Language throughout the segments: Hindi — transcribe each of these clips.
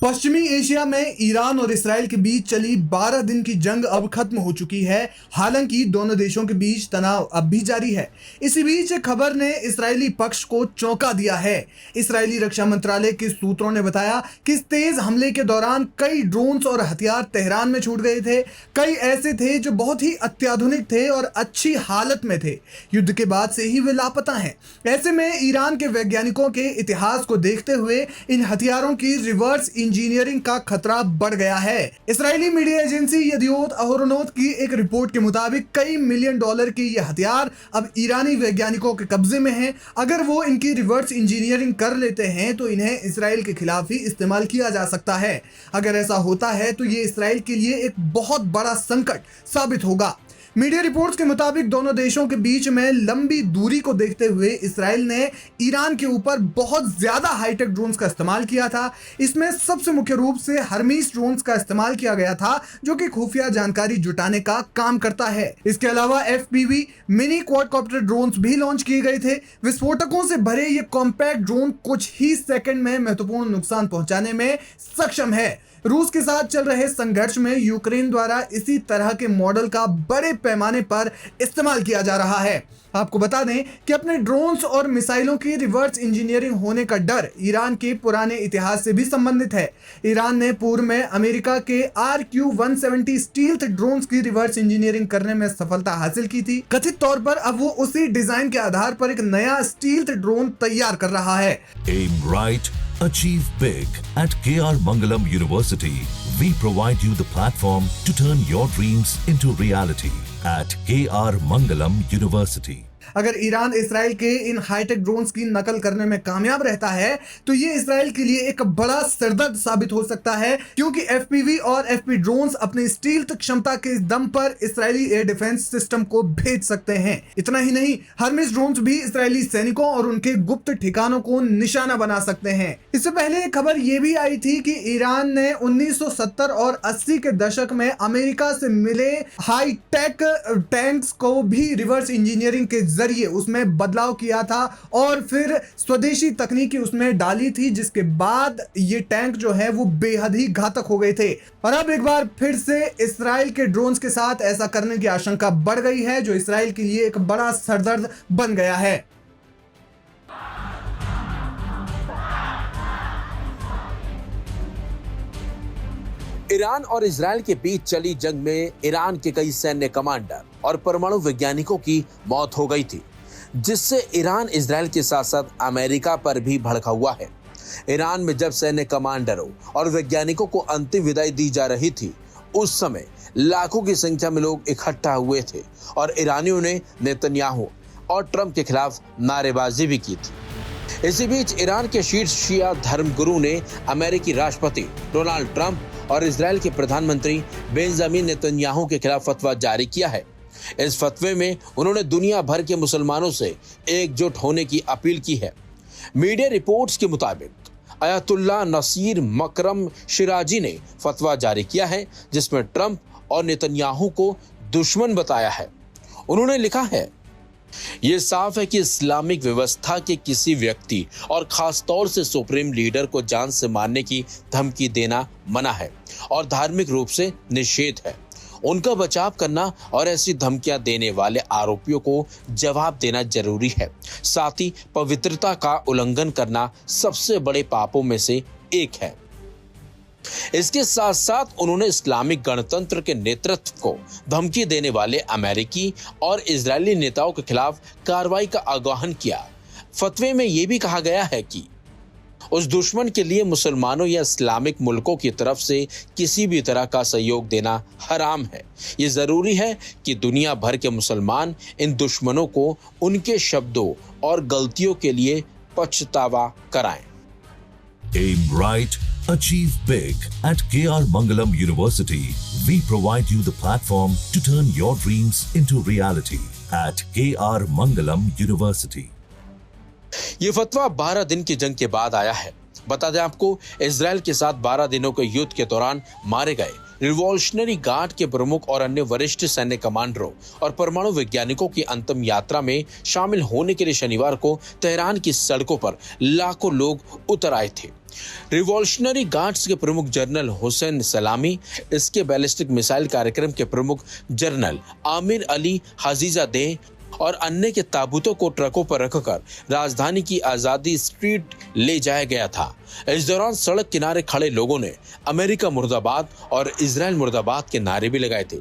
पश्चिमी एशिया में ईरान और इसराइल के बीच चली 12 दिन की जंग अब खत्म हो चुकी है। हालांकि दोनों देशों के बीच तनाव अब भी जारी है। इसी बीच खबर ने इस्राएली पक्ष को चौंका दिया है। इस्राएली रक्षा मंत्रालय के सूत्रों ने बताया कि इस तेज हमले के दौरान कई ड्रोन्स और हथियार तेहरान में छूट गए थे। कई ऐसे थे जो बहुत ही अत्याधुनिक थे और अच्छी हालत में थे। युद्ध के बाद से ही वे लापता हैं। ऐसे में ईरान के वैज्ञानिकों के इतिहास को देखते हुए इन हथियारों की रिवर्स इंजीनियरिंग का खतरा बढ़ गया है। इस्राएली मीडिया एजेंसी यदियोत अहोरोनोत की एक रिपोर्ट के मुताबिक कई मिलियन डॉलर के ये हथियार अब ईरानी वैज्ञानिकों के कब्जे में हैं। अगर वो इनकी रिवर्स इंजीनियरिंग कर लेते हैं तो इन्हें इसराइल के खिलाफ ही इस्तेमाल किया जा सकता है। अगर ऐसा होता है तो ये इसराइल के लिए एक बहुत बड़ा संकट साबित होगा। मीडिया रिपोर्ट्स के मुताबिक दोनों देशों के बीच में लंबी दूरी को देखते हुए इसराइल ने ईरान के ऊपर बहुत ज्यादा हाईटेक ड्रोन्स का इस्तेमाल किया था। इसमें सबसे मुख्य रूप से हर्मीस ड्रोन्स का इस्तेमाल किया गया था, जो कि खुफिया जानकारी जुटाने का काम करता है। इसके अलावा FPV मिनी क्वाडकॉप्टर ड्रोन्स भी लॉन्च किए गए थे। विस्फोटकों से भरे ये कॉम्पैक्ट ड्रोन कुछ ही सेकंड में महत्वपूर्ण नुकसान पहुंचाने में सक्षम है। रूस के साथ चल रहे संघर्ष में यूक्रेन द्वारा इसी तरह के मॉडल का बड़े पैमाने पर इस्तेमाल किया जा रहा है। आपको बता दें कि अपने ड्रोन्स और मिसाइलों की रिवर्स इंजीनियरिंग होने का डर ईरान के पुराने इतिहास से भी संबंधित है। ईरान ने पूर्व में अमेरिका के RQ-170 स्टील्थ ड्रोन्स की रिवर्स इंजीनियरिंग करने में सफलता हासिल की थी। कथित तौर पर अब वो उसी डिजाइन के आधार पर एक नया स्टील्थ ड्रोन तैयार कर रहा है। Aim right, achieve big. At KR Mangalam University, we provide you the platform to turn your dreams into reality. At KR Mangalam University. अगर ईरान इसराइल के इन हाईटेक ड्रोन्स की नकल करने में कामयाब रहता है तो ये इसराइल के लिए एक बड़ा सरदर्द साबित हो सकता है, क्योंकि FPV और FP ड्रोन्स अपनी स्टील्थ क्षमता के दम पर इसराइली एयर डिफेंस सिस्टम को भेज सकते हैं। इतना ही नहीं, हर्मिस ड्रोन्स भी इसराइली सैनिकों और उनके गुप्त ठिकानों को निशाना बना सकते हैं। इससे पहले एक खबर ये भी आई थी कि ईरान ने 1970 और 80 के दशक में अमेरिका से मिले हाईटेक टैंक्स को भी रिवर्स इंजीनियरिंग के जरिए उसमें बदलाव किया था और फिर स्वदेशी तकनीकी उसमें डाली थी, जिसके बाद ये टैंक जो है वो बेहद ही घातक हो गए थे। और अब एक बार फिर से इसराइल के ड्रोन्स के साथ ऐसा करने की आशंका बढ़ गई है, जो इसराइल के लिए एक बड़ा सरदर्द बन गया है। ईरान और इजराइल के बीच चली जंग में ईरान के कई सैन्य कमांडर और परमाणु वैज्ञानिकों की मौत हो गई थी, जिससे ईरान इजराइल के साथ साथ अमेरिका पर भी भड़का हुआ है। ईरान में जब सैन्य कमांडरों और वैज्ञानिकों को अंतिम विदाई दी जा रही थी, उस समय लाखों की संख्या में लोग इकट्ठा हुए थे और ईरानियों ने नेतन्याहू और ट्रंप के खिलाफ नारेबाजी भी की थी। इसी बीच ईरान के शीर्ष शिया धर्मगुरु ने अमेरिकी राष्ट्रपति डोनाल्ड ट्रंप और इजराइल के प्रधानमंत्री बेंजामिन नेतन्याहू के खिलाफ फतवा जारी किया है। इस फतवे में उन्होंने दुनिया भर के मुसलमानों से एकजुट होने की अपील की है। मीडिया रिपोर्ट्स के मुताबिक अयातुल्ला नसीर मकरम शिराजी ने फतवा जारी किया है, जिसमें ट्रंप और नेतन्याहू को दुश्मन बताया है। उन्होंने लिखा है, ये साफ है कि इस्लामिक व्यवस्था के किसी व्यक्ति और खास तौर से सुप्रीम लीडर को जान से मारने की धमकी देना मना है और धार्मिक रूप से निषेध है। उनका बचाव करना और ऐसी धमकियां देने वाले आरोपियों को जवाब देना जरूरी है। साथ ही पवित्रता का उल्लंघन करना सबसे बड़े पापों में से एक है। इसके साथ साथ उन्होंने इस्लामिक गणतंत्र के नेतृत्व को धमकी देने वाले अमेरिकी और इजरायली नेताओं के खिलाफ कार्रवाई का आह्वान किया। फतवे में यह भी कहा गया है कि उस दुश्मन के लिए मुसलमानों या इस्लामिक मुल्कों की तरफ से किसी भी तरह का सहयोग देना हराम है। ये जरूरी है कि दुनिया भर के मुसलमान इन दुश्मनों को उनके शब्दों और गलतियों के लिए पछतावा कराएं। Aim right, achieve big. At KR Mangalam University, we provide you the platform to turn your dreams into reality. At KR Mangalam University. ये फतवा 12 दिन की जंग के बाद आया है। बता दें आपको, इजराइल के साथ 12 दिनों के युद्ध के दौरान मारे गए रिवॉल्यूशनरी गार्ड के प्रमुख और अन्य वरिष्ठ सैन्य कमांडरों और परमाणु वैज्ञानिकों की अंतिम यात्रा में शामिल होने के लिए शनिवार को तेहरान की सड़कों पर लाखों लोग उतर आए थे। रिवॉल्यूशनरी गार्ड्स के प्रमुख जनरल हुसैन सलामी, इसके बैलिस्टिक मिसाइल कार्यक्रम के प्रमुख जनरल आमिर अली हाजीजादे और अन्य के ताबूतों को ट्रकों पर रखकर राजधानी की आजादी स्ट्रीट ले जाया गया था। इस दौरान सड़क किनारे खड़े लोगों ने अमेरिका मुर्दाबाद और इजराइल मुर्दाबाद के नारे भी लगाए थे।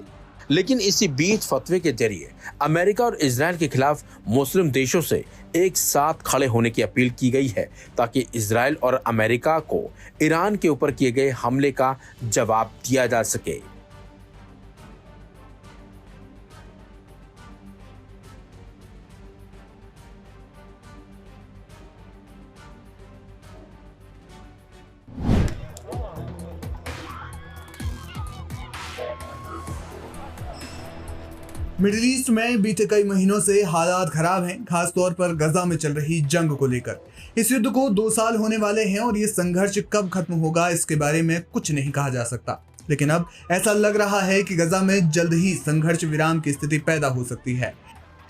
लेकिन इसी बीच फतवे के जरिए अमेरिका और इजराइल के खिलाफ मुस्लिम देशों से एक साथ खड़े होने की अपील की गई है, ताकि इजराइल और अमेरिका को ईरान के ऊपर किए गए हमले का जवाब दिया जा सके। मिडिल ईस्ट में बीते कई महीनों से हालात खराब हैं, खासतौर पर गजा में चल रही जंग को लेकर। इस युद्ध को 2 साल होने वाले हैं और ये संघर्ष कब खत्म होगा इसके बारे में कुछ नहीं कहा जा सकता। लेकिन अब ऐसा लग रहा है कि गजा में जल्द ही संघर्ष विराम की स्थिति पैदा हो सकती है।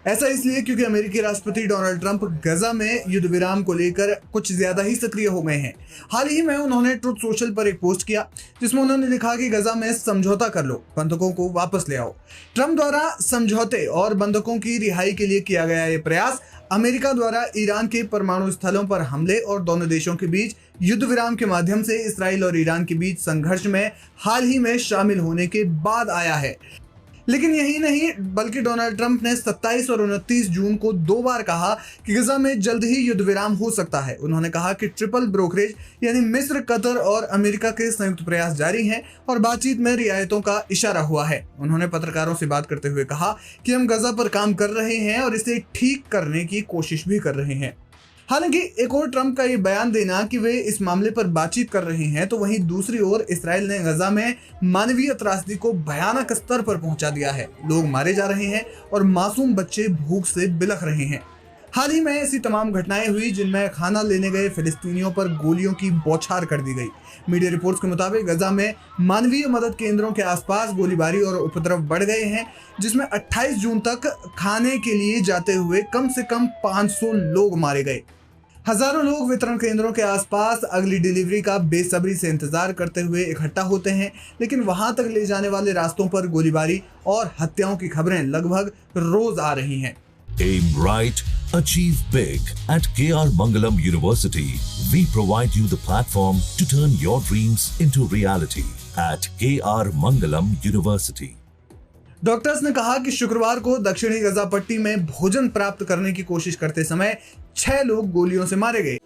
ऐसा इसलिए क्योंकि अमेरिकी राष्ट्रपति डोनाल्ड ट्रंप गजा में युद्ध विराम को लेकर कुछ ज्यादा ही सक्रिय हो गए हैं। हाल ही में उन्होंने ट्रुथ सोशल पर एक पोस्ट किया जिसमें उन्होंने लिखा कि गजा में समझौता कर लो, बंधकों को वापस ले आओ। ट्रंप द्वारा समझौते और बंधकों की रिहाई के लिए किया गया ये प्रयास अमेरिका द्वारा ईरान के परमाणु स्थलों पर हमले और दोनों देशों के बीच युद्ध विराम के माध्यम से इसराइल और ईरान के बीच संघर्ष में हाल ही में शामिल होने के बाद आया है। लेकिन यही नहीं, बल्कि डोनाल्ड ट्रंप ने 27 और 29 जून को 2 बार कहा कि गजा में जल्द ही युद्ध विराम हो सकता है। उन्होंने कहा कि ट्रिपल ब्रोकरेज यानी मिस्र, कतर और अमेरिका के संयुक्त प्रयास जारी हैं और बातचीत में रियायतों का इशारा हुआ है। उन्होंने पत्रकारों से बात करते हुए कहा कि हम गजा पर काम कर रहे हैं और इसे ठीक करने की कोशिश भी कर रहे हैं। हालांकि एक और ट्रंप का ये बयान देना कि वे इस मामले पर बातचीत कर रहे हैं, तो वहीं दूसरी ओर इसराइल ने गजा में मानवीय त्रासदी को भयानक स्तर पर पहुंचा दिया है। लोग मारे जा रहे हैं और मासूम बच्चे भूख से बिलख रहे हैं। हाल ही में ऐसी तमाम घटनाएं हुई जिनमें खाना लेने गए फिलिस्तीनियों पर गोलियों की बौछार कर दी गई। मीडिया रिपोर्ट्स के मुताबिक गजा में मानवीय मदद केंद्रों के आसपास गोलीबारी और उपद्रव बढ़ गए हैं, जिसमें 28 जून तक खाने के लिए जाते हुए कम से कम 500 लोग मारे गए। हजारों लोग वितरण केंद्रों के आसपास अगली डिलीवरी का बेसब्री से इंतजार करते हुए इकट्ठा होते हैं, लेकिन वहां तक ले जाने वाले रास्तों पर गोलीबारी और हत्याओं की खबरें लगभग रोज आ रही हैं। Aim right, achieve big. At KR Mangalam University, we provide you the platform to turn your dreams into reality. At KR Mangalam University. Doctors ने कहा कि शुक्रवार को दक्षिणी गजा पट्टी में भोजन प्राप्त करने की कोशिश करते समय 6 लोग गोलियों से मारे गए।